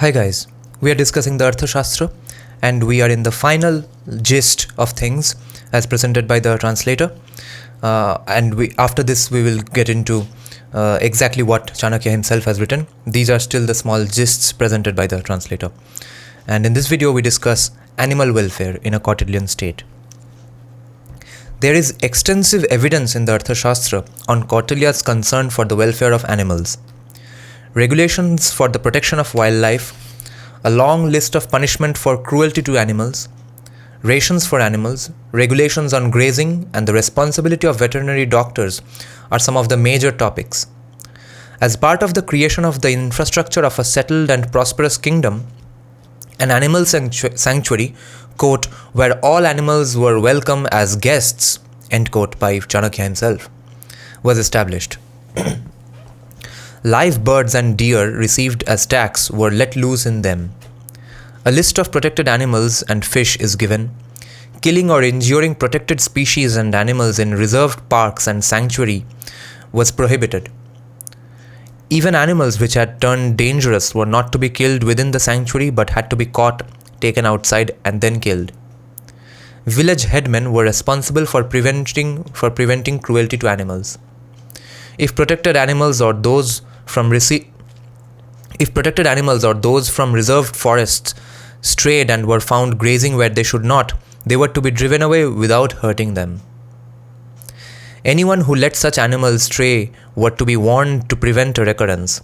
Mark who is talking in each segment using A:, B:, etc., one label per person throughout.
A: Hi guys, we are discussing the Arthashastra and we are in the final gist of things as presented by the translator. After this we will get into exactly what Chanakya himself has written. These are still the small gists presented by the translator. And in this video we discuss animal welfare in a Kautilyan state. There is extensive evidence in the Arthashastra on Kautilya's concern for the welfare of animals. Regulations for the protection of wildlife, a long list of punishment for cruelty to animals, rations for animals, regulations on grazing, and the responsibility of veterinary doctors are some of the major topics. As part of the creation of the infrastructure of a settled and prosperous kingdom, an animal sanctuary, quote, where all animals were welcome as guests, end quote, by Chanakya himself, was established. Live birds and deer received as tax were let loose in them. A list of protected animals and fish is given. Killing or injuring protected species and animals in reserved parks and sanctuary was prohibited. Even animals which had turned dangerous were not to be killed within the sanctuary but had to be caught, taken outside and then killed. Village headmen were responsible for preventing cruelty to animals. If protected animals or those from reserved forests strayed and were found grazing where they should not, they were to be driven away without hurting them. Anyone who let such animals stray were to be warned to prevent a recurrence.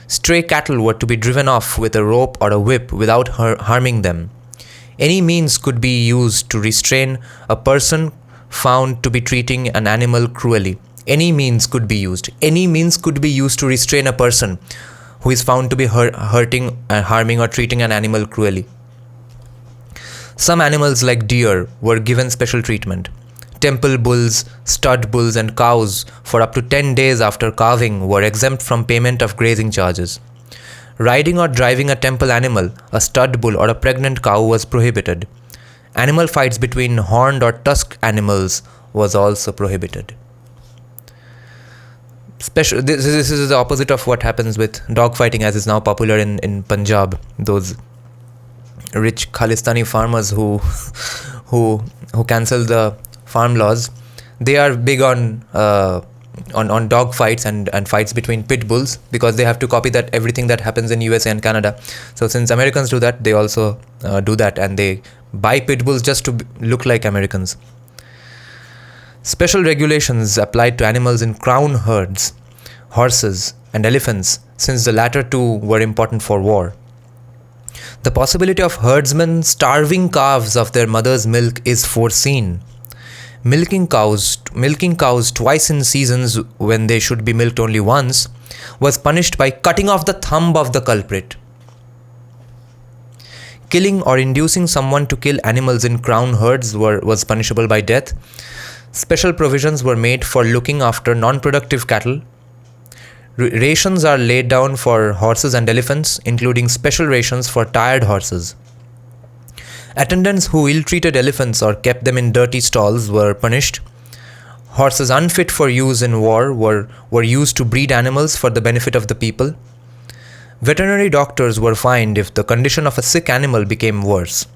A: Stray cattle were to be driven off with a rope or a whip without harming them. Any means could be used to restrain a person found to be treating an animal cruelly. Any means could be used. Any means could be used to restrain a person who is found to be hurting, harming or treating an animal cruelly. Some animals like deer were given special treatment. Temple bulls, stud bulls and cows for up to 10 days after calving were exempt from payment of grazing charges. Riding or driving a temple animal, a stud bull or a pregnant cow was prohibited. Animal fights between horned or tusked animals was also prohibited. This is the opposite of what happens with dog fighting as is now popular in Punjab. Those rich Khalistani farmers who cancel the farm laws, they are big on dog fights and fights between pit bulls because they have to copy that everything that happens in USA and Canada. So since Americans do that, they also do that and they buy pit bulls just to look like Americans. Special regulations applied to animals in crown herds, horses and elephants, since the latter two were important for war. The possibility of herdsmen starving calves of their mother's milk is foreseen. Milking cows twice in seasons when they should be milked only once was punished by cutting off the thumb of the culprit. Killing or inducing someone to kill animals in crown herds was punishable by death. Special provisions were made for looking after non-productive cattle. Rations are laid down for horses and elephants, including special rations for tired horses. Attendants who ill-treated elephants or kept them in dirty stalls were punished. Horses unfit for use in war were used to breed animals for the benefit of the people. Veterinary doctors were fined if the condition of a sick animal became worse.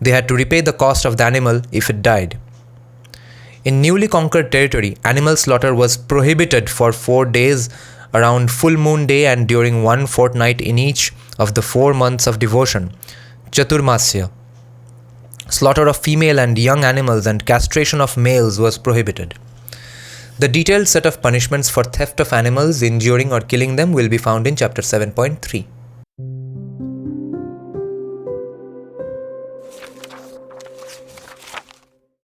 A: They had to repay the cost of the animal if it died. In newly conquered territory, animal slaughter was prohibited for 4 days around full moon day and during 1 fortnight in each of the 4 months of devotion, Chaturmasya. Slaughter of female and young animals and castration of males was prohibited. The detailed set of punishments for theft of animals, injuring or killing them will be found in chapter 7.3.